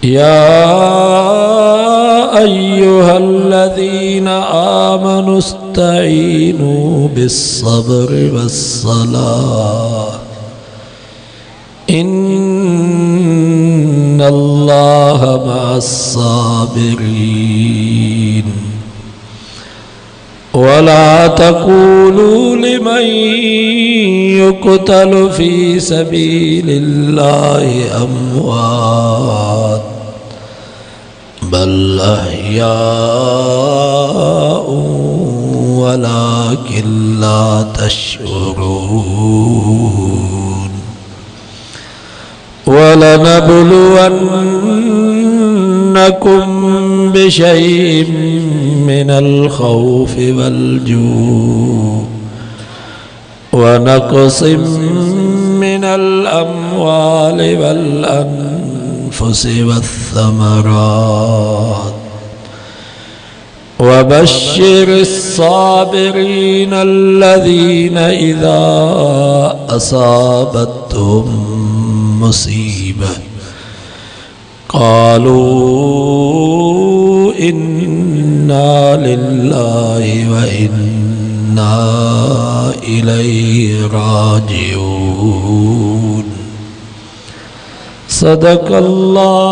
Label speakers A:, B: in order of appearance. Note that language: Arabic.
A: يا أيها الذين آمنوا استعينوا بالصبر والصلاة إن الله مع الصابرين ولا تقولوا لمن يقتل في سبيل الله أموات بل أحياء ولكن لا تشعرون ولنبلونكم بشيء من الخوف والجوع ونقص من الأموال والأنفس والثمرات وبشر الصابرين الذين إذا أصابتهم مصيبة قالوا إنا لله وإنا إليه راجعون. صدق الله.